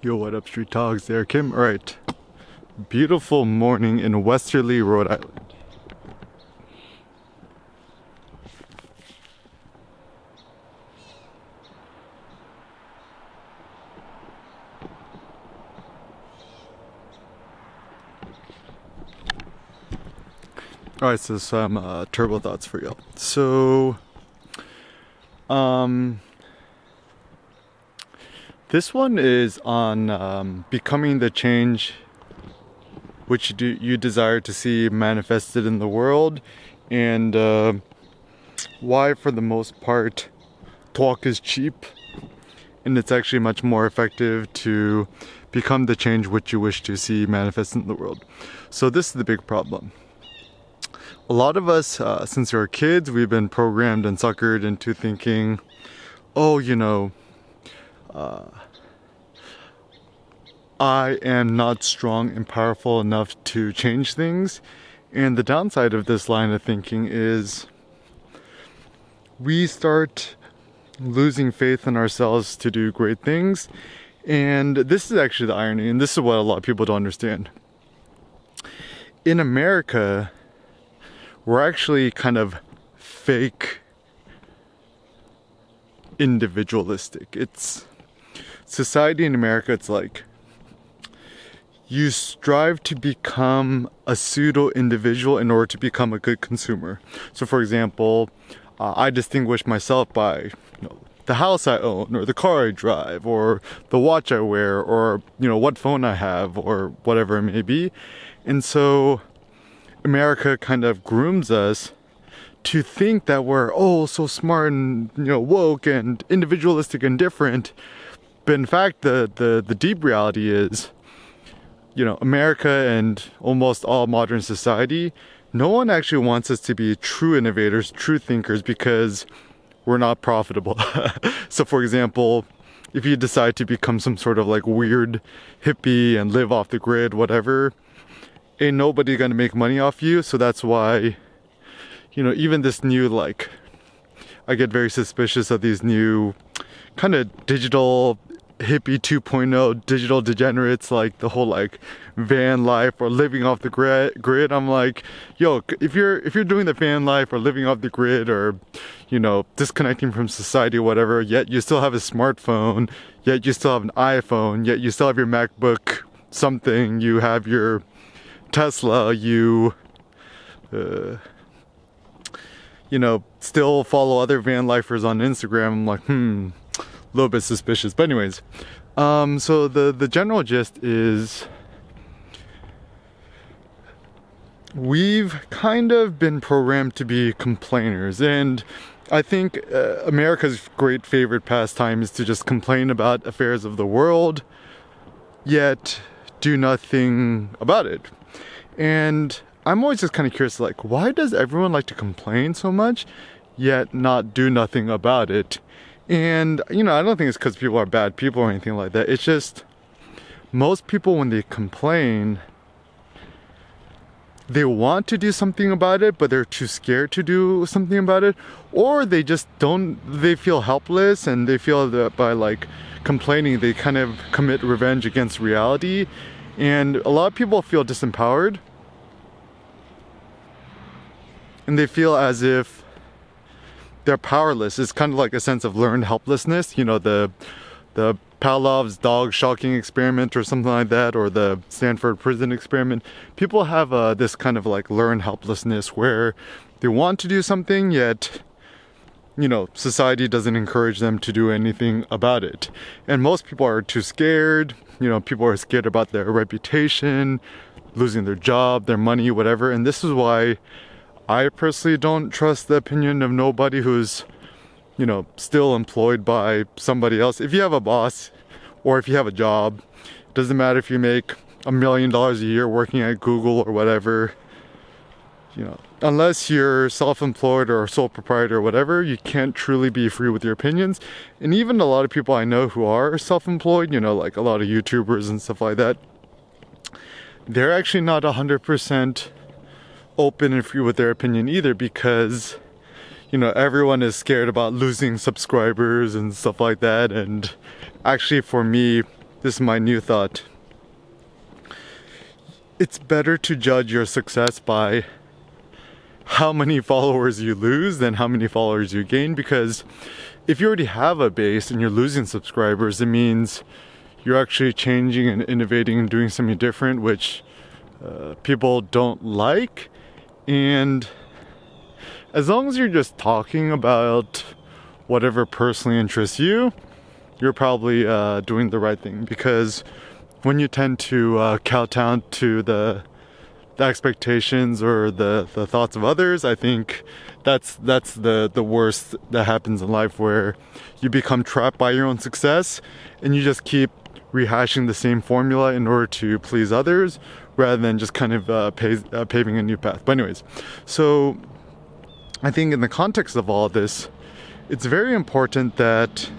Yo, what up, street dogs? There, Kim. All right. Beautiful morning in Westerly, Rhode Island. All right, so some turbo thoughts for y'all. So, this one is on becoming the change which you desire to see manifested in the world, and why, for the most part, talk is cheap, and it's actually much more effective to become the change which you wish to see manifested in the world. So this is the big problem. A lot of us, since we were kids, we've been programmed and suckered into thinking, oh, I am not strong and powerful enough to change things. And the downside of this line of thinking is we start losing faith in ourselves to do great things. And this is actually the irony, and this is what a lot of people don't understand. In America, we're actually kind of fake individualistic. It's society in America, it's like you strive to become a pseudo individual in order to become a good consumer. So for example, I distinguish myself by the house I own, or the car I drive, or the watch I wear, or what phone I have, or whatever it may be. And so America kind of grooms us to think that we're so smart and woke and individualistic and different. But in fact, the deep reality is, America and almost all modern society, no one actually wants us to be true innovators, true thinkers, because we're not profitable. So for example, if you decide to become some sort of like weird hippie and live off the grid, whatever, ain't nobody gonna make money off you. So that's why, even this new, I get very suspicious of these new kind of digital hippie 2.0 digital degenerates, like the whole van life or living off the grid. I'm like, yo, if you're doing the van life or living off the grid, or disconnecting from society or whatever, yet you still have a smartphone, yet you still have an iPhone, yet you still have your MacBook something, you have your Tesla, you still follow other van lifers on Instagram. I'm like, a little bit suspicious. But anyways, so the general gist is we've kind of been programmed to be complainers, and I think America's great favorite pastime is to just complain about affairs of the world, yet do nothing about it. And I'm always just kind of curious, why does everyone like to complain so much, yet not do nothing about it? And, I don't think it's because people are bad people or anything like that. It's just most people, when they complain, they want to do something about it, but they're too scared to do something about it. Or they just they feel helpless, and they feel that by complaining, they kind of commit revenge against reality. And a lot of people feel disempowered, and they feel as if they're powerless. It's kind of like a sense of learned helplessness. The Pavlov's dog shocking experiment or something like that, or the Stanford prison experiment. People have this kind of learned helplessness where they want to do something, yet society doesn't encourage them to do anything about it. And most people are too scared. People are scared about their reputation, losing their job, their money, whatever. And this is why I personally don't trust the opinion of nobody who's, still employed by somebody else. If you have a boss, or if you have a job, it doesn't matter if you make $1 million a year working at Google or whatever, unless you're self-employed or sole proprietor or whatever, you can't truly be free with your opinions. And even a lot of people I know who are self-employed, like a lot of YouTubers and stuff like that, they're actually not 100% open and free with their opinion either, because everyone is scared about losing subscribers and stuff like that. And actually, for me, this is my new thought. It's better to judge your success by how many followers you lose than how many followers you gain, because if you already have a base and you're losing subscribers, it means you're actually changing and innovating and doing something different, which people don't like. And as long as you're just talking about whatever personally interests you, you're probably doing the right thing. Because when you tend to kowtow to the expectations or the thoughts of others, I think that's the worst that happens in life, where you become trapped by your own success and you just keep rehashing the same formula in order to please others, rather than just kind of paving a new path. But anyways, so I think in the context of all of this, it's very important that,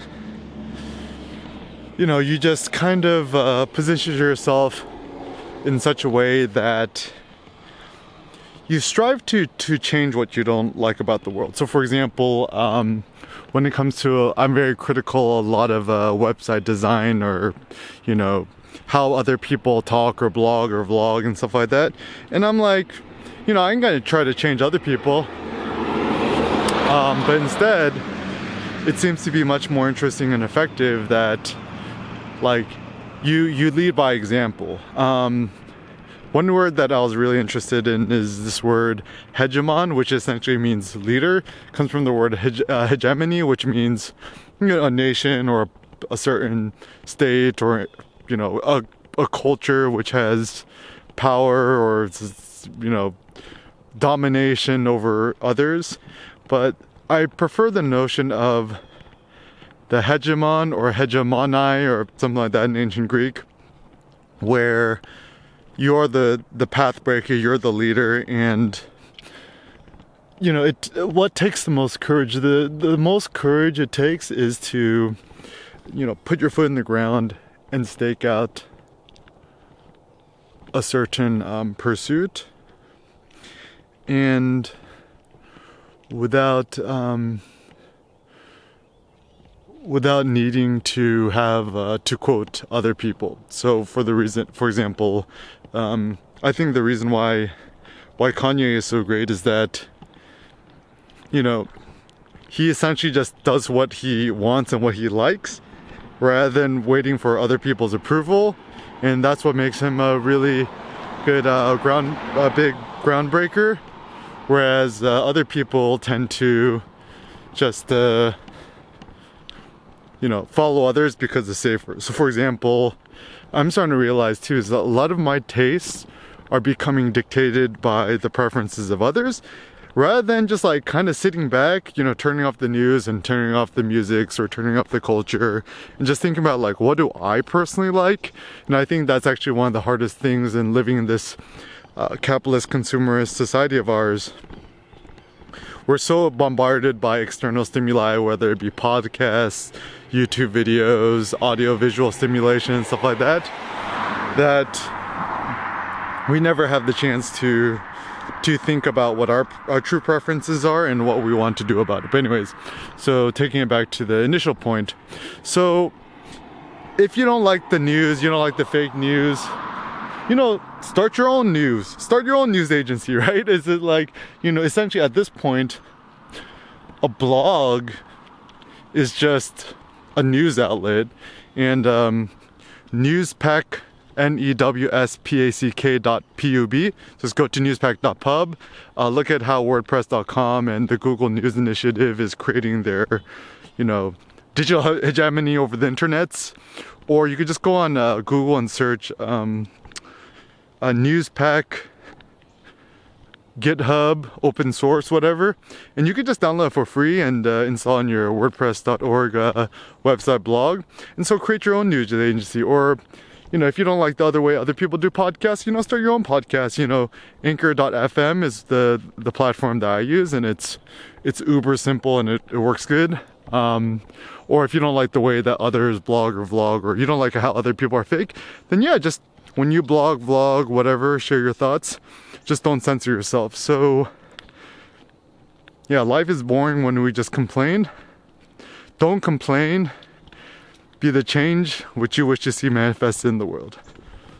you know, you just kind of position yourself in such a way that you strive to change what you don't like about the world. So for example, when it comes to, I'm very critical a lot of website design, or, you know, how other people talk or blog or vlog and stuff like that. And I'm like, you know, I ain't gonna try to change other people. But instead, it seems to be much more interesting and effective that, like, you lead by example. One word that I was really interested in is this word hegemon, which essentially means leader. It comes from the word hegemony, which means, you know, a nation or a certain state, or, you know, a culture which has power or, you know, domination over others. But I prefer the notion of the hegemon or hegemonai or something like that in ancient Greek, where you're the path breaker, you're the leader. And, you know, what takes the most courage? The most courage it takes is to, you know, put your foot in the ground and stake out a certain pursuit, and without needing to have to quote other people. So for example, I think the reason why Kanye is so great is that, you know, he essentially just does what he wants and what he likes, rather than waiting for other people's approval. And that's what makes him a really good big groundbreaker, whereas other people tend to just you know, follow others because it's safer. So for example, I'm starting to realize too is that a lot of my tastes are becoming dictated by the preferences of others, rather than just like kind of sitting back, you know, turning off the news and turning off the music or turning off the culture, and just thinking about, like, what do I personally like? And I think that's actually one of the hardest things in living in this capitalist consumerist society of ours. We're so bombarded by external stimuli, whether it be podcasts, YouTube videos, audio visual stimulation, stuff like that, that we never have the chance to think about what our true preferences are and what we want to do about it. But anyways, so taking it back to the initial point. So if you don't like the news, you don't like the fake news, you know, start your own news. Start your own news agency, right? Is it like, you know, essentially at this point, a blog is just a news outlet. And Newspack, NEWSPACK.pub. Just go to newspack.pub. Look at how WordPress.com and the Google News Initiative is creating their, you know, digital hegemony over the internets. Or you could just go on Google and search Newspack, GitHub, open source, whatever, and you could just download it for free and install on your WordPress.org website blog. And so create your own news agency. Or, you know, if you don't like the other way other people do podcasts, you know, start your own podcast. You know, Anchor.fm is the platform that I use, and it's uber simple and it works good. Or if you don't like the way that others blog or vlog, or you don't like how other people are fake, then yeah, just when you blog, vlog, whatever, share your thoughts. Just don't censor yourself. So yeah, life is boring when we just complain. Don't complain. Be the change which you wish to see manifested in the world.